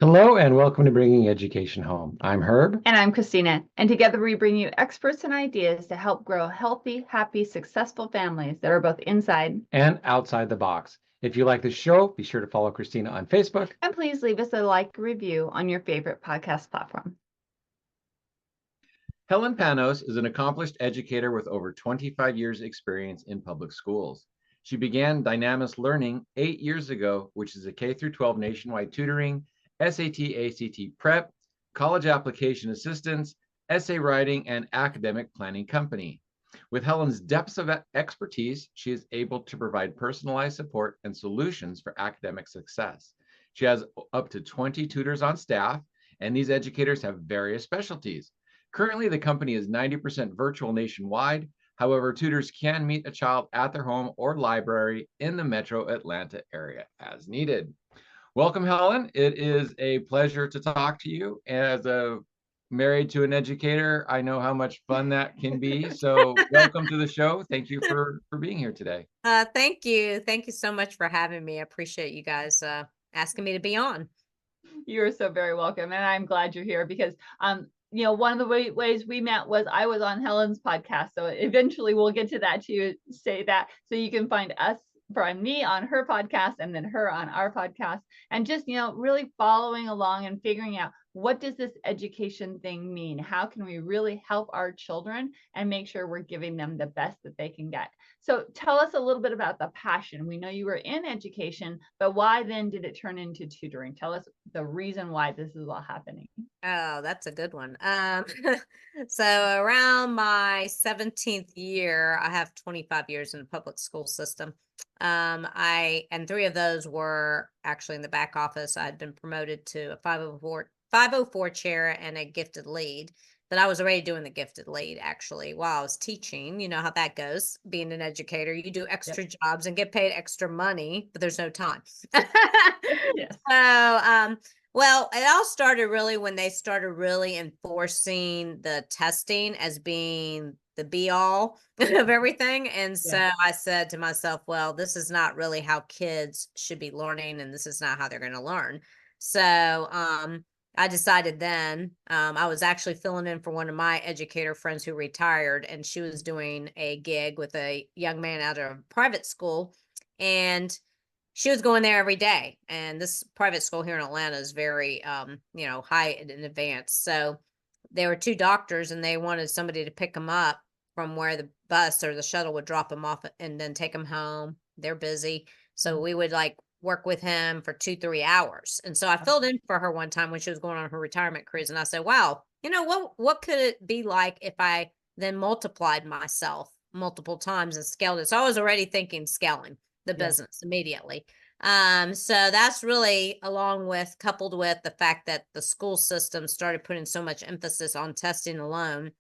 Hello and welcome to Bringing Education Home. I'm Herb. And I'm Christina. And together we bring you experts and ideas to help grow healthy, happy, successful families that are both inside And outside the box. If you like the show, be sure to follow Christina on Facebook. And please leave us a like review on your favorite podcast platform. Helen Panos is an accomplished educator with over 25 years experience in public schools. She began Dynamis Learning 8 years ago, which is a K-12 nationwide tutoring, SAT, ACT prep, college application assistance, essay writing, and academic planning company. With Helen's depths of expertise, she is able to provide personalized support and solutions for academic success. She has up to 20 tutors on staff, and these educators have various specialties. Currently, the company is 90% virtual nationwide. However, tutors can meet a child at their home or library in the metro Atlanta area as needed. Welcome, Helen. It is a pleasure to talk to you. As a married to an educator, I know how much fun that can be. So welcome to the show. Thank you for being here today. Thank you. Thank you so much for having me. I appreciate you guys asking me to be on. You're so very welcome. And I'm glad you're here because one of the ways we met was I was on Helen's podcast. So eventually we'll get to that to say that. So you can find us from me on her podcast and then her on our podcast, and just, really following along and figuring out, what does this education thing mean? How can we really help our children and make sure we're giving them the best that they can get? So tell us a little bit about the passion. We know you were in education, but why then did it turn into tutoring? Tell us the reason why this is all happening. Oh, that's a good one. So around my 17th year, I have 25 years in the public school system. And 3 of those were actually in the back office. I had been promoted to a 504 chair and a gifted lead, but I was already doing the gifted lead actually while I was teaching. You know how that goes. Being an educator, you do extra jobs and get paid extra money, but there's no time. Yes. So, well, it all started really when they started really enforcing the testing as being the be all of everything. And so I said to myself, well, this is not really how kids should be learning, and this is not how they're going to learn. So I decided then, I was actually filling in for one of my educator friends who retired, and she was doing a gig with a young man out of private school, and she was going there every day. And this private school here in Atlanta is very, high in advance. So there were 2 doctors, and they wanted somebody to pick them up from where the bus or the shuttle would drop them off and then take them home. They're busy. So we would work with him for 2-3 hours. And so I filled in for her one time when she was going on her retirement cruise. And I said, wow, what could it be like if I then multiplied myself multiple times and scaled it? So I was already thinking scaling the business immediately. So that's really coupled with the fact that the school system started putting so much emphasis on testing alone,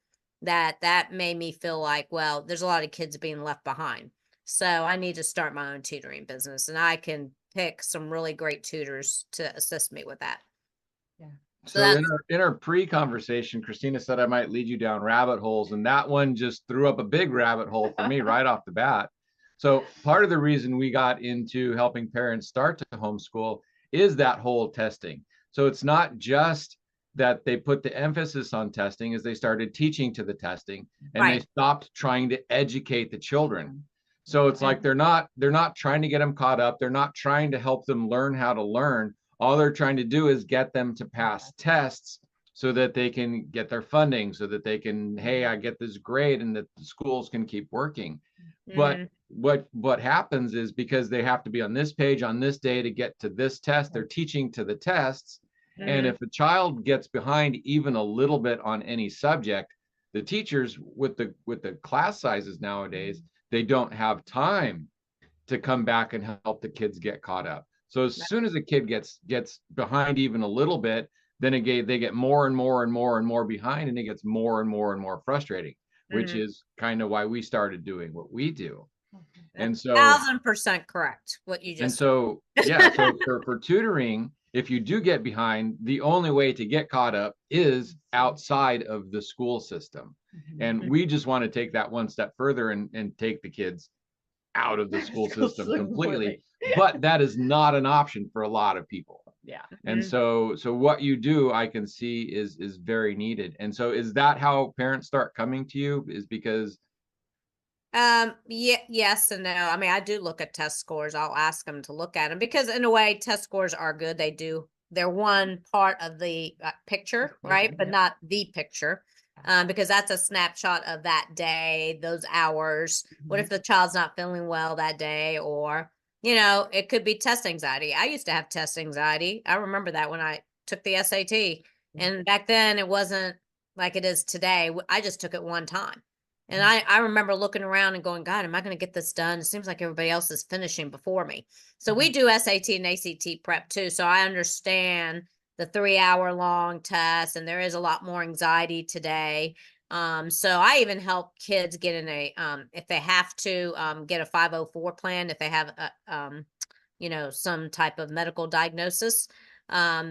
that made me feel like, well, there's a lot of kids being left behind. So I need to start my own tutoring business, and I can pick some really great tutors to assist me with that. Yeah. So in our pre-conversation, Christina said I might lead you down rabbit holes, and that one just threw up a big rabbit hole for me right off the bat. So part of the reason we got into helping parents start to homeschool is that whole testing. So it's not just that they put the emphasis on testing, as they started teaching to the testing, and they stopped trying to educate the children. So it's like they're not trying to get them caught up. They're not trying to help them learn how to learn. All they're trying to do is get them to pass tests so that they can get their funding, so that they can, hey, I get this grade, and that the schools can keep working. But what happens is, because they have to be on this page on this day to get to this test, they're teaching to the tests. And if a child gets behind even a little bit on any subject, the teachers with the class sizes nowadays, they don't have time to come back and help the kids get caught up. So as soon as a kid gets behind even a little bit, then they get more and more and more and more behind, and it gets more and more and more frustrating, which is kind of why we started doing what we do. And so 1000% correct what you just and so yeah, so for tutoring, if you do get behind, the only way to get caught up is outside of the school system. And we just want to take that one step further and take the kids out of the school system completely. But that is not an option for a lot of people. Yeah. And so what you do, I can see is very needed. And so is that how parents start coming to you, is because Yeah, yes and no. I mean, I do look at test scores. I'll ask them to look at them because in a way test scores are good. They're one part of the picture, right? But not the picture. Because that's a snapshot of that day, those hours. What if the child's not feeling well that day? Or, it could be test anxiety. I used to have test anxiety. I remember that when I took the SAT. And back then it wasn't like it is today. I just took it one time. And I remember looking around and going, God, am I going to get this done? It seems like everybody else is finishing before me. So we do SAT and ACT prep too. So I understand the 3-hour long test, and there is a lot more anxiety today. So I even help kids get in if they have to get a 504 plan, if they have some type of medical diagnosis,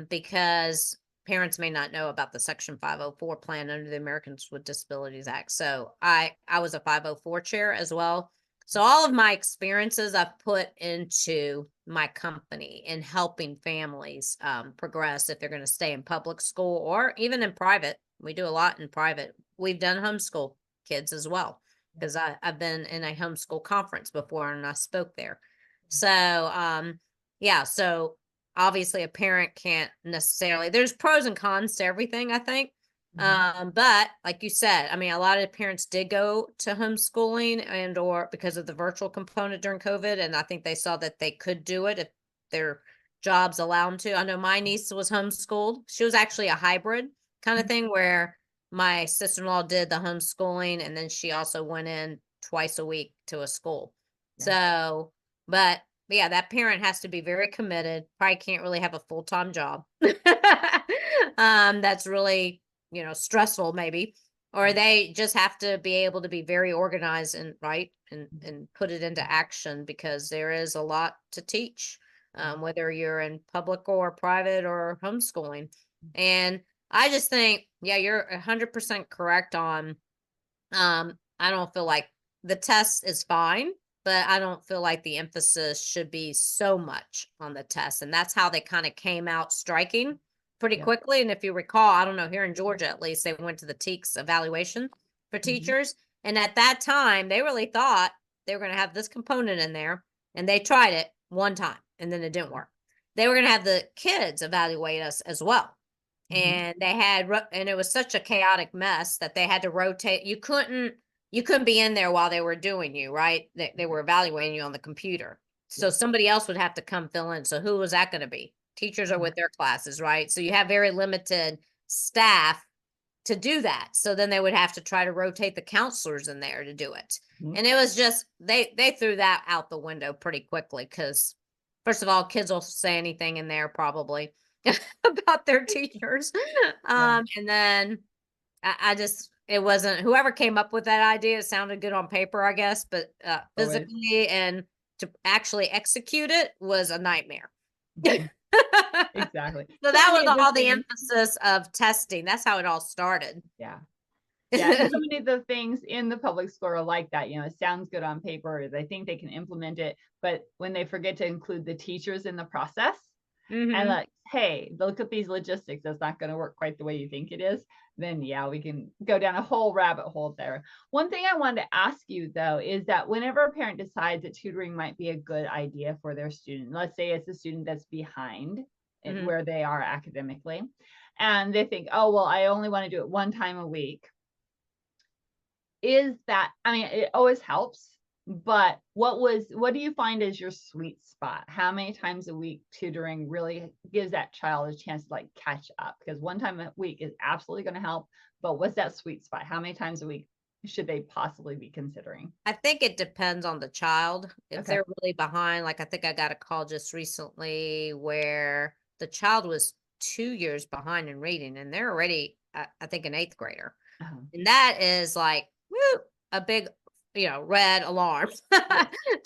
because parents may not know about the Section 504 plan under the Americans with Disabilities Act. So I was a 504 chair as well. So all of my experiences I've put into my company in helping families progress if they're going to stay in public school or even in private. We do a lot in private. We've done homeschool kids as well, because I've been in a homeschool conference before and I spoke there. So yeah, so obviously a parent can't necessarily, there's pros and cons to everything, I think. But like you said, I mean, a lot of parents did go to homeschooling or because of the virtual component during COVID. And I think they saw that they could do it if their jobs allow them to. I know my niece was homeschooled. She was actually a hybrid kind of thing where my sister-in-law did the homeschooling and then she also went in twice a week to a school. So, but yeah, that parent has to be very committed. Probably can't really have a full-time job. That's really, stressful maybe, or they just have to be able to be very organized and and put it into action, because there is a lot to teach, whether you're in public or private or homeschooling. And I just think, yeah, you're 100% correct on, I don't feel like the test is fine, but I don't feel like the emphasis should be so much on the test. And that's how they kind of came out striking pretty quickly. And if you recall, I don't know, here in Georgia, at least, they went to the TEKS evaluation for teachers. And at that time, they really thought they were going to have this component in there. And they tried it one time and then it didn't work. They were going to have the kids evaluate us as well. And they had, and it was such a chaotic mess that they had to rotate. You couldn't be in there while they were doing you, right? They were evaluating you on the computer. So somebody else would have to come fill in. So who was that going to be? Teachers are with their classes, right? So you have very limited staff to do that. So then they would have to try to rotate the counselors in there to do it. And it was just, they threw that out the window pretty quickly, because first of all, kids will say anything in there probably about their teachers. And then I just, it wasn't, whoever came up with that idea, it sounded good on paper, I guess, but physically and to actually execute it was a nightmare. Exactly. So that was all the emphasis of testing. That's how it all started. Yeah. So many of the things in the public school are like that. It sounds good on paper. They think they can implement it, but when they forget to include the teachers in the process, and like, hey, look at these logistics, that's not going to work quite the way you think it is, then yeah, we can go down a whole rabbit hole there. One thing I wanted to ask you though is that whenever a parent decides that tutoring might be a good idea for their student, let's say it's a student that's behind in where they are academically, and they think, oh, well, I only want to do it one time a week. Is that, I mean, it always helps, but what do you find is your sweet spot? How many times a week tutoring really gives that child a chance to like catch up? Because one time a week is absolutely going to help, but what's that sweet spot? How many times a week should they possibly be considering? I think it depends on the child. If they're really behind, like I think I got a call just recently where the child was 2 years behind in reading and they're already, I think, an 8th grader. And that is like, woo, a big, red alarm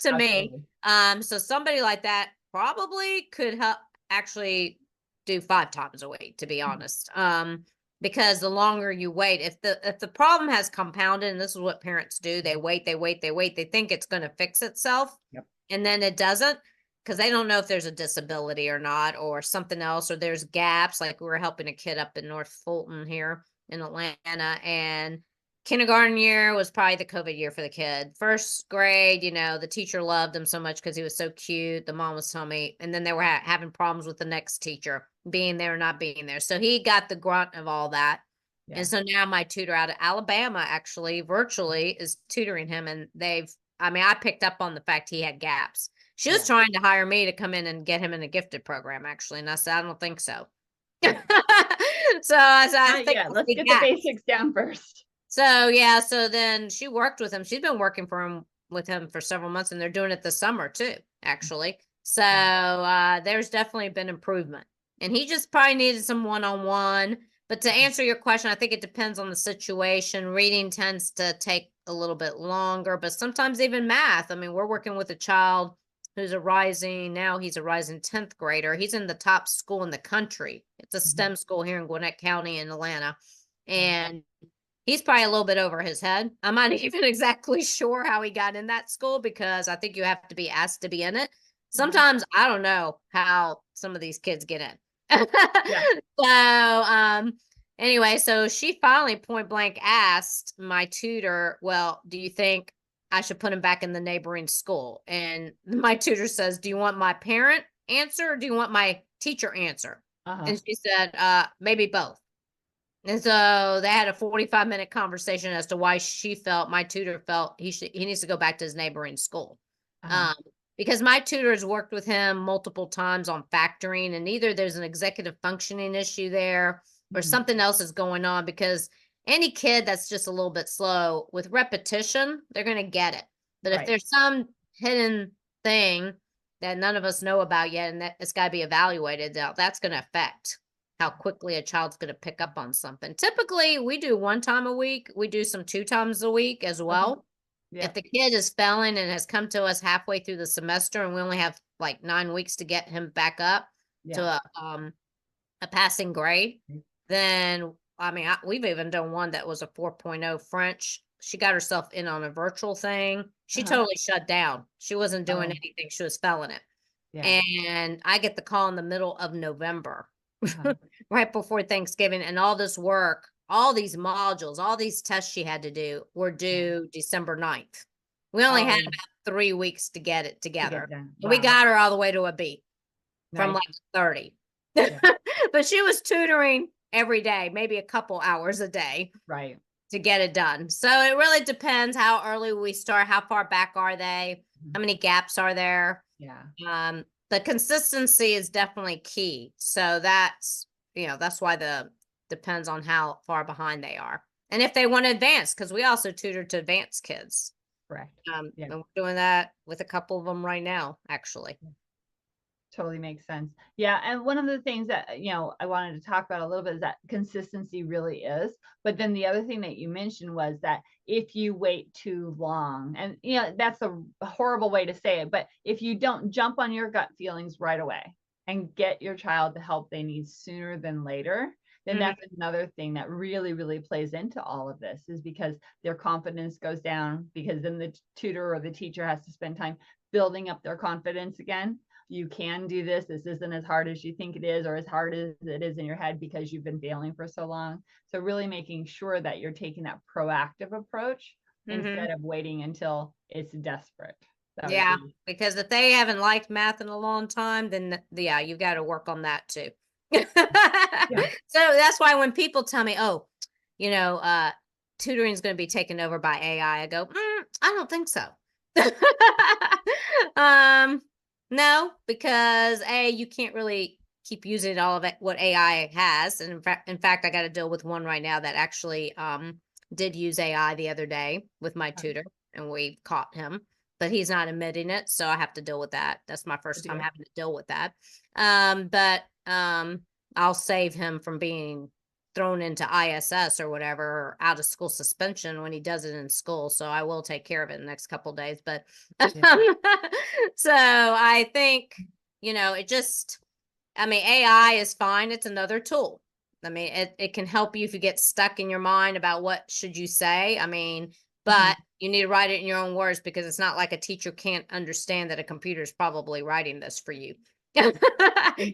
to me. So somebody like that probably could help actually do 5 times a week, to be honest. Because the longer you wait, if the problem has compounded, and this is what parents do, they wait, they think it's going to fix itself, and then it doesn't. because they don't know if there's a disability or not, or something else, or there's gaps. Like we were helping a kid up in North Fulton here in Atlanta, and kindergarten year was probably the COVID year for the kid. First grade, the teacher loved him so much because he was so cute. The mom was telling me, and then they were having problems with the next teacher being there or not being there. So he got the grunt of all that. Yeah. And so now my tutor out of Alabama actually virtually is tutoring him, and I picked up on the fact he had gaps. She was trying to hire me to come in and get him in a gifted program, actually. And I said, I don't think so. Yeah. So I think let's get the basics down first. So so then she worked with him. She's been working with him for several months, and they're doing it this summer too, actually. So there's definitely been improvement. And he just probably needed some one-on-one. But to answer your question, I think it depends on the situation. Reading tends to take a little bit longer, but sometimes even math. I mean, we're working with a child who's he's a rising 10th grader. He's in the top school in the country. It's a STEM school here in Gwinnett County in Atlanta. And he's probably a little bit over his head. I'm not even exactly sure how he got in that school, because I think you have to be asked to be in it. Sometimes I don't know how some of these kids get in. So, anyway, so she finally point blank asked my tutor, well, do you think I should put him back in the neighboring school? And my tutor says, do you want my parent answer or do you want my teacher answer? And she said, maybe both. And so they had a 45-minute conversation as to why my tutor felt he needs to go back to his neighboring school. Because my tutor has worked with him multiple times on factoring, and either there's an executive functioning issue there or something else is going on, because any kid that's just a little bit slow with repetition, they're going to get it. But if there's some hidden thing that none of us know about yet, and that it's got to be evaluated, that's going to affect how quickly a child's going to pick up on something. Typically, we do 1 time a week. We do some 2 times a week as well. If the kid is failing and has come to us halfway through the semester and we only have like 9 weeks to get him back up to a passing grade, then we've even done one that was a 4.0 French. She got herself in on a virtual thing. She totally shut down. She wasn't doing anything. She was failing it. And I get the call in the middle of November, right before Thanksgiving, and all this work, all these modules, all these tests she had to do were due December 9th. We only had about 3 weeks to get it together. We got her all the way to a B from like 30. But she was tutoring every day, maybe a couple hours a day. To get it done. So it really depends how early we start, how far back are they, how many gaps are there. The consistency is definitely key. So that's why depends on how far behind they are. And if they want to advance, because we also tutor to advanced kids. Correct. And we're doing that with a couple of them right now, actually. Totally makes sense. Yeah. And one of the things that, I wanted to talk about a little bit is that consistency really is. But then the other thing that you mentioned was that if you wait too long, and, that's a horrible way to say it, but if you don't jump on your gut feelings right away and get your child the help they need sooner than later, then that's another thing that really, really plays into all of this, is because their confidence goes down, because then the tutor or the teacher has to spend time building up their confidence again. You can do this. This isn't as hard as you think it is, or as hard as it is in your head because you've been failing for so long. So really making sure that you're taking that proactive approach instead of waiting until it's desperate. Because if they haven't liked math in a long time, then you've got to work on that too. So that's why when people tell me, tutoring is going to be taken over by AI, I go, I don't think so. No, because you can't really keep using all of it, what AI has. And in fact, I got to deal with one right now that actually did use AI the other day with my tutor, and we caught him, but he's not admitting it. So I have to deal with that. That's my first time having to deal with that. But I'll save him from being thrown into ISS or whatever, or out of school suspension when he does it in school. So I will take care of it in the next couple of days. But so I think, AI is fine. It's another tool. It can help you if you get stuck in your mind about what should you say. but you need to write it in your own words, because it's not like a teacher can't understand that a computer is probably writing this for you. And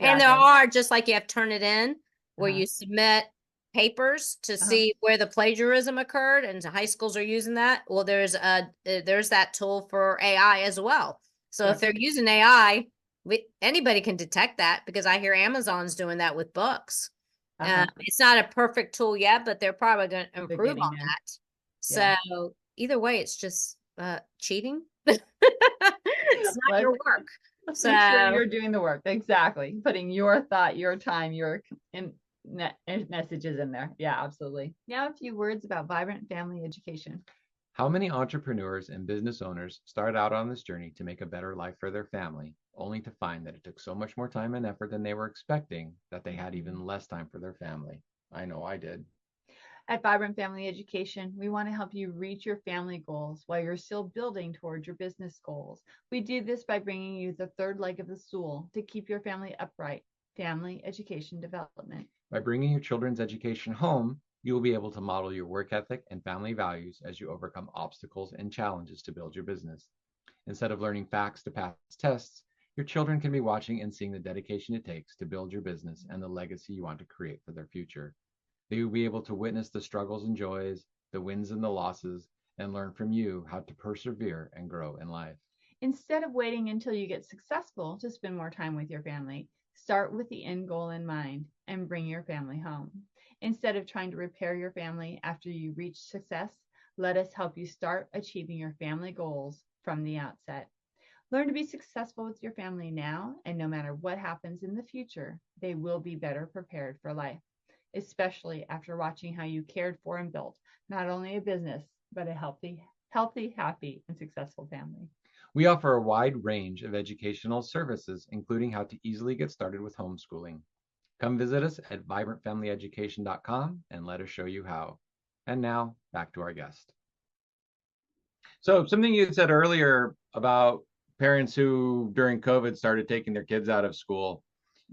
there are, just like you have Turnitin, where you submit papers to see where the plagiarism occurred, and high schools are using that. Well, there's that tool for AI as well. So if they're using AI, anybody can detect that, because I hear Amazon's doing that with books. It's not a perfect tool yet, but they're probably going to improve on that. So either way, it's just cheating. It's not your work. Let's make sure you're doing the work. Exactly. Putting your thought, your time, your messages in there. Yeah, absolutely. Now a few words about vibrant family education. How many entrepreneurs and business owners start out on this journey to make a better life for their family, only to find that it took so much more time and effort than they were expecting that they had even less time for their family? I know I did. At Vibrant Family Education, we want to help you reach your family goals while you're still building towards your business goals. We do this by bringing you the third leg of the stool to keep your family upright, family education development. By bringing your children's education home, you will be able to model your work ethic and family values as you overcome obstacles and challenges to build your business. Instead of learning facts to pass tests, your children can be watching and seeing the dedication it takes to build your business and the legacy you want to create for their future. They will be able to witness the struggles and joys, the wins and the losses, and learn from you how to persevere and grow in life. Instead of waiting until you get successful to spend more time with your family, start with the end goal in mind and bring your family home. Instead of trying to repair your family after you reach success, let us help you start achieving your family goals from the outset. Learn to be successful with your family now, and no matter what happens in the future, they will be better prepared for life, especially after watching how you cared for and built not only a business, but a healthy, happy, and successful family. We offer a wide range of educational services, including how to easily get started with homeschooling. Come visit us at vibrantfamilyeducation.com and let us show you how. And now back to our guest. So something you said earlier about parents who during COVID started taking their kids out of school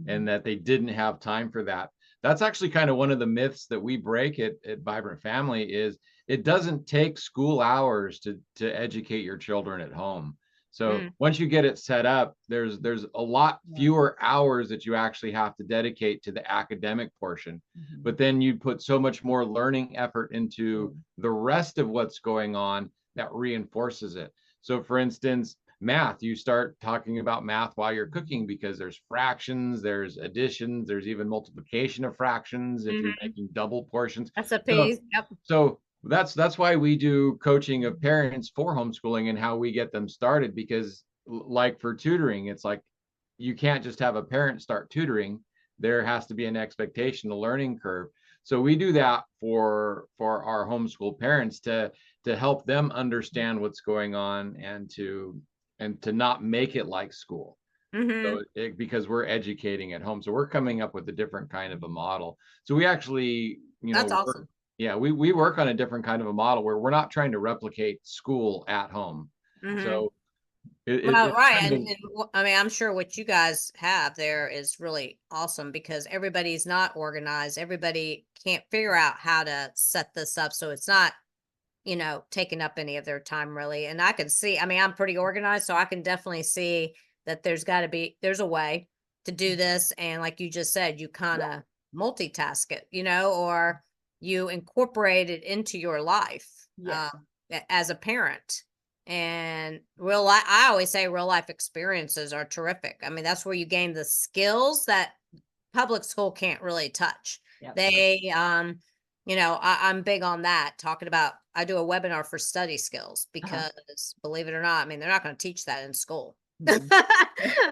and that they didn't have time for that. That's actually kind of one of the myths that we break at Vibrant Family is it doesn't take school hours to educate your children at home. So once you get it set up, there's a lot fewer hours that you actually have to dedicate to the academic portion. But then you put so much more learning effort into the rest of what's going on that reinforces it. So for instance, math, you start talking about math while you're cooking because there's fractions, there's additions, there's even multiplication of fractions if you're making double portions. That's a piece. So that's why we do coaching of parents for homeschooling and how we get them started, because like for tutoring, it's like you can't just have a parent start tutoring. There has to be an expectation, a learning curve. So we do that for our homeschool parents to help them understand what's going on and to not make it like school. So because we're educating at home. So we're coming up with a different kind of a model. So we actually, that's awesome. We work on a different kind of a model where we're not trying to replicate school at home. So right. And I mean, I'm sure what you guys have there is really awesome because everybody's not organized. Everybody can't figure out how to set this up. So it's not, taking up any of their time really. And I can see, I mean, I'm pretty organized, so I can definitely see that there's a way to do this. And like you just said, you kind of multitask it, or you incorporate it into your life as a parent. And I always say real life experiences are terrific. I mean, that's where you gain the skills that public school can't really touch. They, I'm big on that, talking about, I do a webinar for study skills because believe it or not, I mean, they're not going to teach that in school. And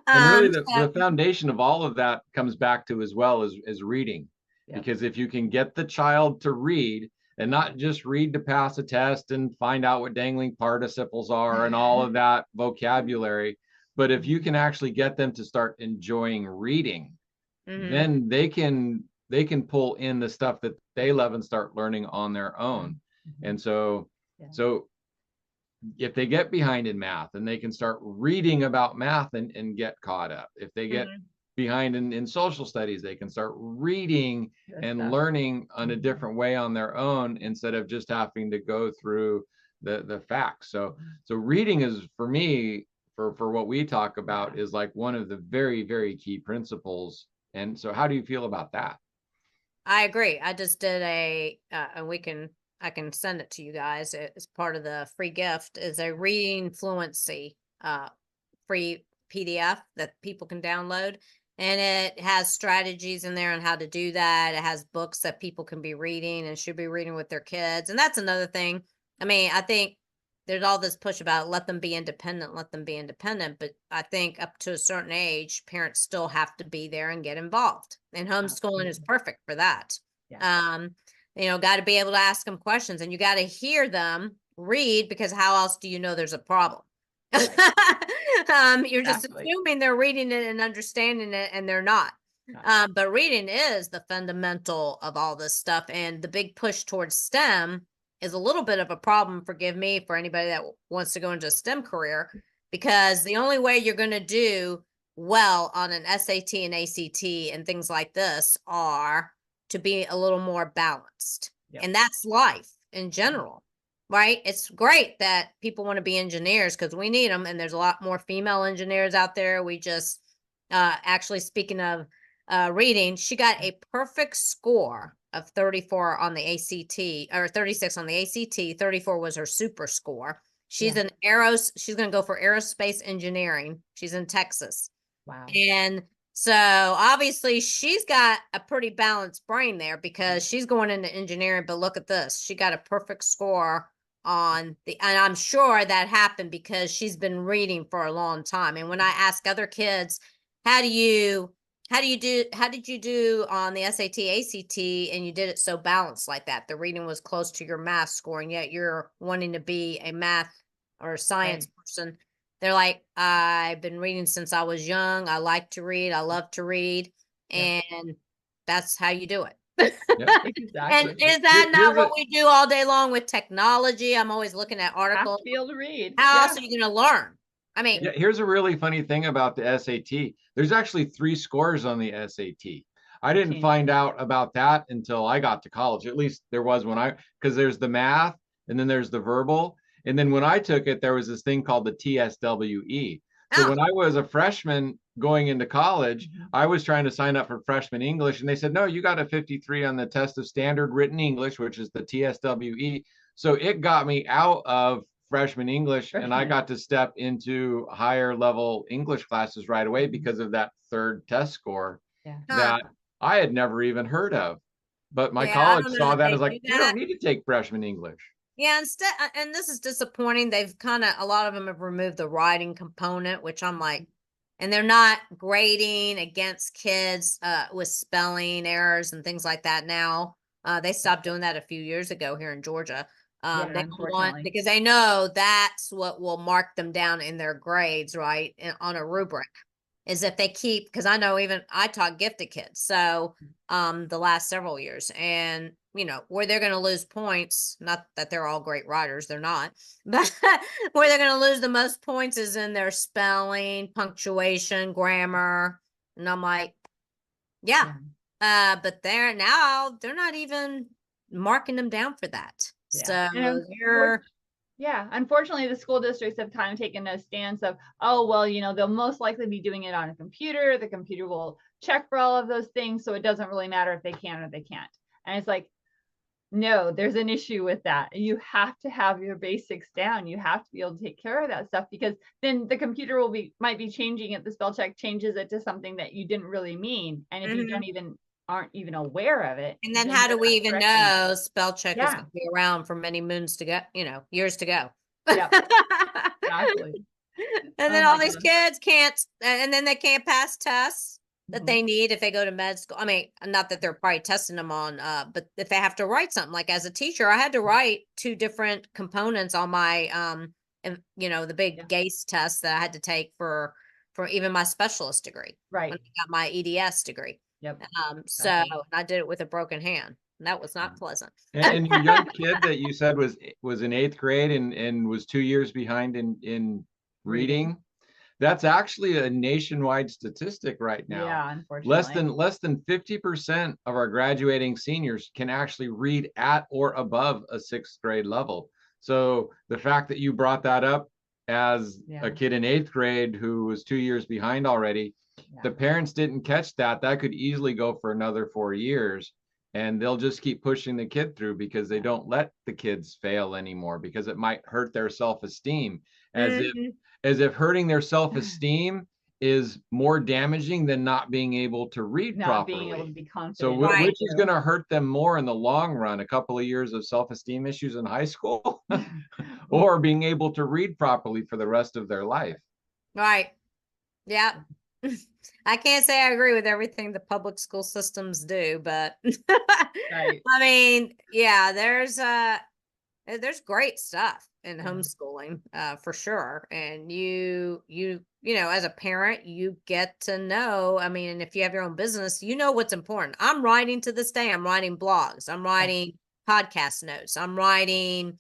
really the foundation of all of that comes back to as well as reading, because if you can get the child to read and not just read to pass a test and find out what dangling participles are and all of that vocabulary, but if you can actually get them to start enjoying reading, then they can pull in the stuff that they love and start learning on their own. And so if they get behind in math and they can start reading about math and get caught up. If they get behind in social studies, they can start reading and learning on a different way on their own instead of just having to go through the facts. So reading is, for me, for what we talk about, is like one of the very, very key principles. And so how do you feel about that? I agree. I just did and I can send it to you guys. It's part of the free gift, is a reading fluency free PDF that people can download. And it has strategies in there on how to do that. It has books that people can be reading and should be reading with their kids. And that's another thing. I mean, I think there's all this push about let them be independent, let them be independent. But I think up to a certain age, parents still have to be there and get involved. And homeschooling is perfect for that. Yeah. Got to be able to ask them questions, and you got to hear them read, because how else do you know there's a problem? You're just assuming they're reading it and understanding it, and they're not. But reading is the fundamental of all this stuff, and the big push towards STEM is a little bit of a problem, forgive me, for anybody that wants to go into a STEM career, because the only way you're going to do well on an SAT and ACT and things like this are to be a little more balanced. Yep. And that's life in general. Right? It's great that people want to be engineers, because we need them, and there's a lot more female engineers out there. We just actually, speaking of reading, she got a perfect score of 34 on the ACT, or 36 on the ACT. 34 was her super score. She's she's going to go for aerospace engineering. She's in Texas. Wow. And so obviously she's got a pretty balanced brain there, because she's going into engineering. But look at this. She got a perfect score and I'm sure that happened because she's been reading for a long time. And when I ask other kids, how did you do on the SAT, ACT, and you did it so balanced like that? The reading was close to your math score, and yet you're wanting to be a math or science person. They're like, I've been reading since I was young. I like to read. I love to read. And that's how you do it. Yeah, exactly. And is that not what we do all day long with technology? I'm always looking at articles. Have to be able to read. How else are you going to learn? I mean, here's a really funny thing about the SAT. There's actually 3 scores on the SAT. I didn't find out about that until I got to college. At least there was because there's the math, and then there's the verbal. And then when I took it, there was this thing called the TSWE. So when I was a freshman going into college, I was trying to sign up for freshman English, and they said, no, you got a 53 on the test of standard written English, which is the TSWE. So it got me out of freshman English, and I got to step into higher level English classes right away because of that 3rd test score that I had never even heard of. But my college saw that as like, you don't need to take freshman English. Yeah, instead, and this is disappointing. They've a lot of them have removed the writing component, which I'm like, and they're not grading against kids with spelling errors and things like that now. They stopped doing that a few years ago here in Georgia. They want, because they know that's what will mark them down in their grades, right? On a rubric, is if they keep, because I know even I taught gifted kids, so the last several years, and where they're going to lose points, not that they're all great writers, they're not, but where they're going to lose the most points is in their spelling, punctuation, grammar. And I'm like, but they're not even marking them down for that. So unfortunately, the school districts have kind of taken a stance of, oh, well, they'll most likely be doing it on a computer. The computer will check for all of those things, so it doesn't really matter if they can or they can't. And it's like, no, there's an issue with that. You have to have your basics down. You have to be able to take care of that stuff, because then the computer might be changing it. The spell check changes it to something that you didn't really mean. And if you aren't even aware of it. And then how do we even know spell check is going to be around for many moons to go, years to go? Yeah, exactly. And then all these kids can't, and then they can't pass tests that they need if they go to med school. I mean, not that they're probably testing them on, but if they have to write something, like as a teacher, I had to write 2 different components on my, the big GACE test that I had to take for even my specialist degree. Right. When I got my EDS degree. Yep. So I did it with a broken hand. And that was not pleasant. And your young kid that you said was in 8th grade and was 2 years behind in reading. That's actually a nationwide statistic right now. Yeah, unfortunately. Less than 50% of our graduating seniors can actually read at or above a 6th grade level. So the fact that you brought that up as Yeah. a kid in 8th grade who was 2 years behind already, the parents didn't catch that. That could easily go for another 4 years, and they'll just keep pushing the kid through because they don't let the kids fail anymore, because it might hurt their self-esteem, as if hurting their self-esteem is more damaging than not being able to read Not being able to properly. be confident. So which is going to hurt them more in the long run, a couple of years of self-esteem issues in high school or being able to read properly for the rest of their life? Right. Yeah. I can't say I agree with everything the public school systems do, but Right. I mean, yeah, there's great stuff in Yeah. homeschooling, for sure. And you know, as a parent, you get to know, I mean, and if you have your own business, you know what's important. I'm writing to this day, I'm writing blogs, I'm writing podcast notes, I'm writing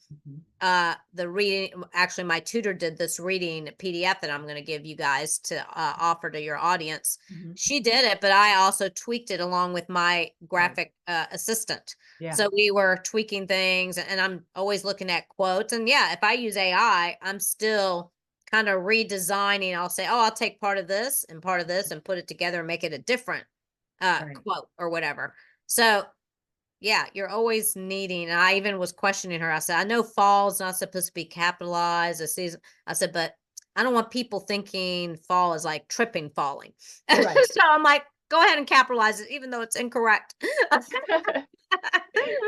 the reading. Actually, my tutor did this reading PDF that I'm going to give you guys to offer to your audience. She did it, but I also tweaked it along with my graphic assistant. Yeah. So we were tweaking things, and I'm always looking at quotes. And yeah, if I use AI, I'm still kind of redesigning. I'll say, oh, I'll take part of this and part of this and put it together and make it a different quote or whatever. So yeah, you're always needing, and I even was questioning her. I said, I know fall is not supposed to be capitalized a season. I said, but I don't want people thinking fall is like tripping, falling. Right. So I'm like, go ahead and capitalize it, even though it's incorrect.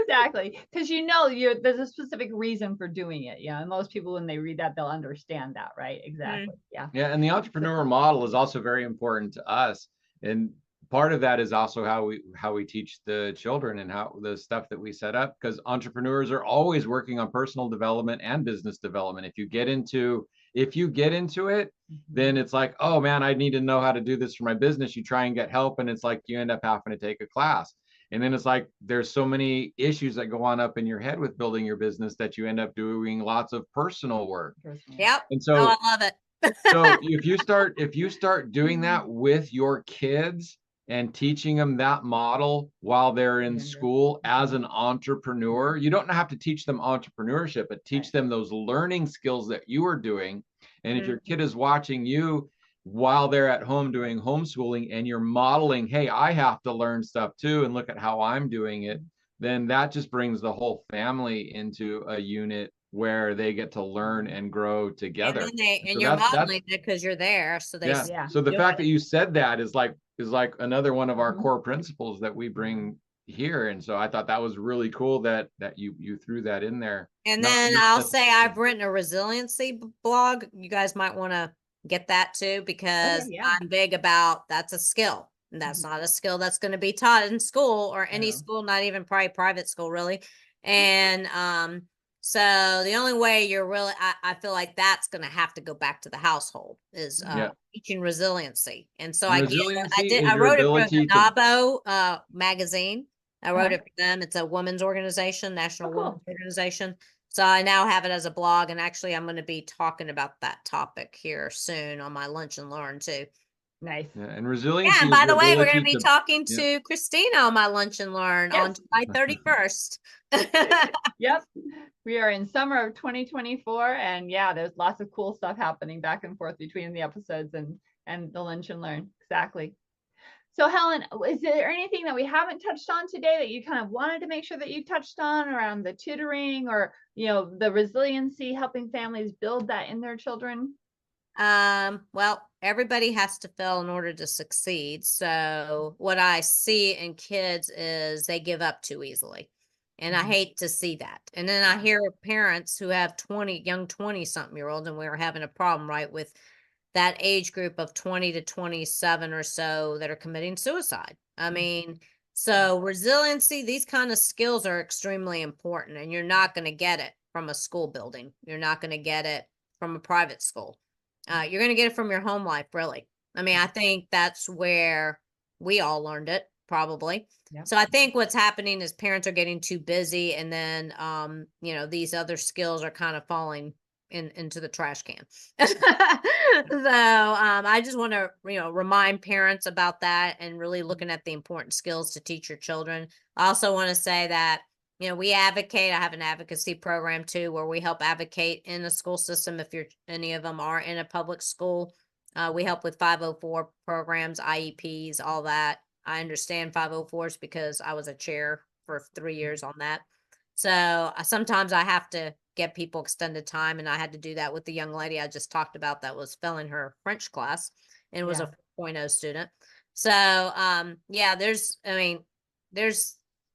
Exactly. Because there's a specific reason for doing it. Yeah. And most people, when they read that, they'll understand that, right? Exactly. Yeah. Yeah. And the entrepreneur model is also very important to us. And part of that is also how we teach the children and how the stuff that we set up, because entrepreneurs are always working on personal development and business development. If you get into it, then it's like, oh man, I need to know how to do this for my business. You try and get help, and it's like you end up having to take a class. And then it's like there's so many issues that go on up in your head with building your business that you end up doing lots of personal work. Yep. And so I love it. so if you start doing that with your kids and teaching them that model while they're in school as an entrepreneur, you don't have to teach them entrepreneurship, but teach them those learning skills that you are doing. And if your kid is watching you while they're at home doing homeschooling and you're modeling, hey, I have to learn stuff too, and look at how I'm doing it, then that just brings the whole family into a unit where they get to learn and grow together. And you're modeling it because you're there. So they so the fact that you said that is like another one of our core principles that we bring here. And so I thought that was really cool that you threw that in there. And then I'll say I've written a resiliency blog. You guys might want to get that too, because I'm big about that's a skill. And that's not a skill that's going to be taught in school or any school, not even probably private school, really. And so the only way you're really, I feel like that's going to have to go back to the household is teaching resiliency. And so I wrote it for the NABO magazine. I wrote it for them. It's a women's organization, National Women's Organization. So I now have it as a blog, and actually I'm going to be talking about that topic here soon on my Lunch and Learn too. Nice. Yeah, and resiliency. Yeah, and by the way, we're going to be talking to Christina on my Lunch and Learn on July 31st. Yep. We are in summer of 2024, and there's lots of cool stuff happening back and forth between the episodes and the Lunch and Learn. Exactly. So Helen, is there anything that we haven't touched on today that you kind of wanted to make sure that you touched on around the tutoring or, the resiliency, helping families build that in their children? Well, everybody has to fail in order to succeed. So what I see in kids is they give up too easily. And I hate to see that. And then I hear parents who have young 20-something-year-olds, and we were having a problem, right, with that age group of 20 to 27 or so that are committing suicide. I mean, so resiliency, these kind of skills are extremely important, and you're not going to get it from a school building. You're not going to get it from a private school. You're going to get it from your home life, really. I mean, I think that's where we all learned it, probably. Yep. So I think what's happening is parents are getting too busy, and then, these other skills are kind of falling into the trash can. So I just want to, remind parents about that and really looking at the important skills to teach your children. I also want to say that we advocate. I have an advocacy program too, where we help advocate in the school system. If any of them are in a public school, we help with 504 programs, IEPs, all that. I understand 504s because I was a chair for 3 years on that. So sometimes I have to get people extended time, and I had to do that with the young lady I just talked about that was failing her French class and was a 4.0 student. So yeah, there's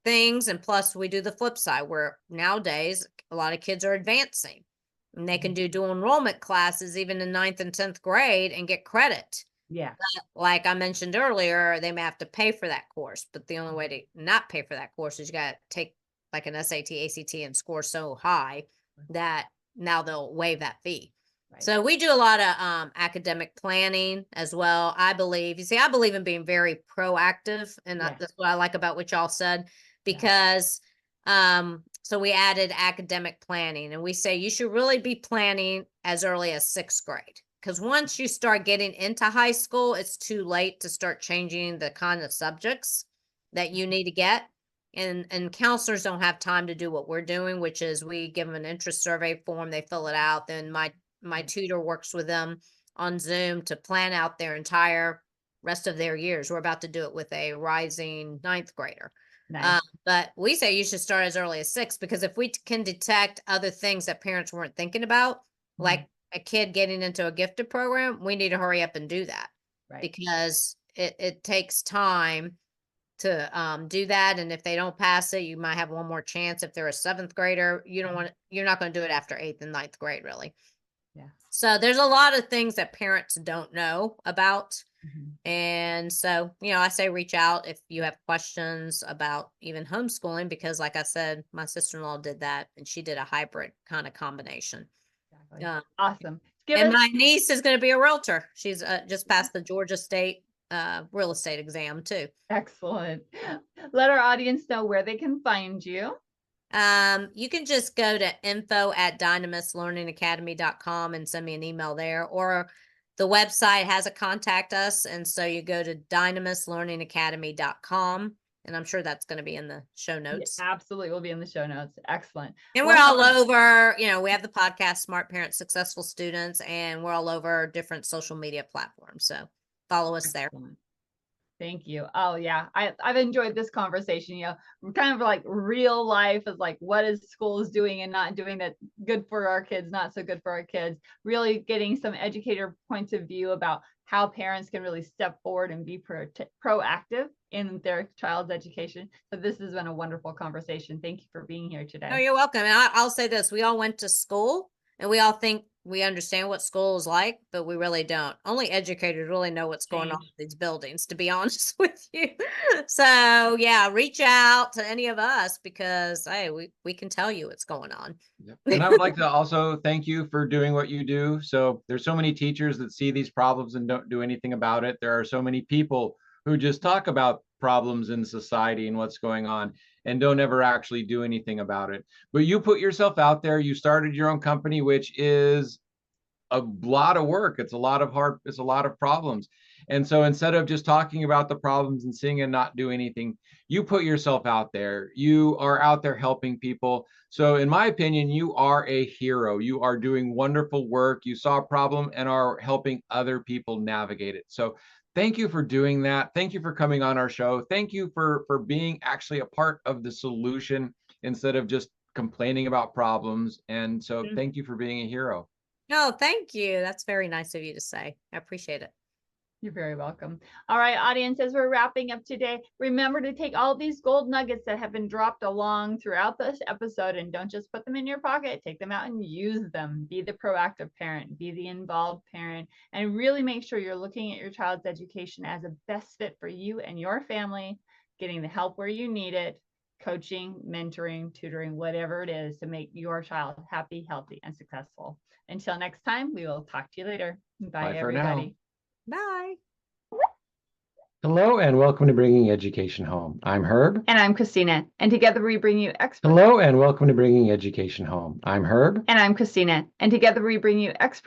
things, and plus we do the flip side where nowadays a lot of kids are advancing and they can do dual enrollment classes even in 9th and 10th grade and get credit. Yeah. Like I mentioned earlier, they may have to pay for that course, but the only way to not pay for that course is you got to take like an SAT, ACT, and score so high that now they'll waive that fee. Right. So we do a lot of academic planning as well. I believe in being very proactive, and that's what I like about what y'all said, because so we added academic planning, and we say you should really be planning as early as 6th grade. Because once you start getting into high school, it's too late to start changing the kind of subjects that you need to get. And counselors don't have time to do what we're doing, which is we give them an interest survey form, they fill it out. Then my tutor works with them on Zoom to plan out their entire rest of their years. We're about to do it with a rising 9th grader. Nice. But we say you should start as early as 6, because if we can detect other things that parents weren't thinking about, like a kid getting into a gifted program, we need to hurry up and do that. Right. Because it takes time to do that. And if they don't pass it, you might have one more chance. If they're a 7th grader, you're not going to do it after 8th and 9th grade, really. Yeah. So there's a lot of things that parents don't know about. And so, I say reach out if you have questions about even homeschooling, because like I said, my sister-in-law did that, and she did a hybrid kind of combination. Exactly. Awesome. My niece is going to be a realtor. She's just passed the Georgia State real estate exam too. Excellent. Let our audience know where they can find you. You can just go to info@dynamislearningacademy.com and send me an email there, or the website has a contact us. And so you go to dynamislearningacademy.com, and I'm sure that's going to be in the show notes. Yeah, absolutely. Will be in the show notes. Excellent. And we're all over, we have the podcast, Smart Parents, Successful Students, and we're all over different social media platforms. So follow us there. Thank you. Oh yeah. I've enjoyed this conversation. Kind of like real life is like, what is schools doing and not doing that good for our kids, not so good for our kids, really getting some educator points of view about how parents can really step forward and be proactive in their child's education. So this has been a wonderful conversation. Thank you for being here today. Oh, you're welcome. And I'll say this, we all went to school and we all think we understand what school is like, but we really don't. Only educators really know what's going on in these buildings, to be honest with you. So yeah, reach out to any of us, because hey, we can tell you what's going on. Yep. And I would like to also thank you for doing what you do. So there's so many teachers that see these problems and don't do anything about it. There are so many people who just talk about problems in society and what's going on and don't ever actually do anything about it. But you put yourself out there, you started your own company, which is a lot of work. It's a lot of problems. And so instead of just talking about the problems and seeing and not do anything, you put yourself out there. You are out there helping people. So in my opinion, you are a hero. You are doing wonderful work. You saw a problem and are helping other people navigate it. So thank you for doing that. Thank you for coming on our show. Thank you for being actually a part of the solution instead of just complaining about problems. And so thank you for being a hero. No, thank you. That's very nice of you to say. I appreciate it. You're very welcome. All right, audience, as we're wrapping up today, remember to take all these gold nuggets that have been dropped along throughout this episode and don't just put them in your pocket. Take them out and use them. Be the proactive parent, be the involved parent, and really make sure you're looking at your child's education as a best fit for you and your family, getting the help where you need it, coaching, mentoring, tutoring, whatever it is to make your child happy, healthy, and successful. Until next time, we will talk to you later. Bye everybody. Bye. Hello and welcome to Bringing Education Home. I'm Herb. And I'm Christina. And together we bring you experts. Hello and welcome to Bringing Education Home. I'm Herb. And I'm Christina. And together we bring you experts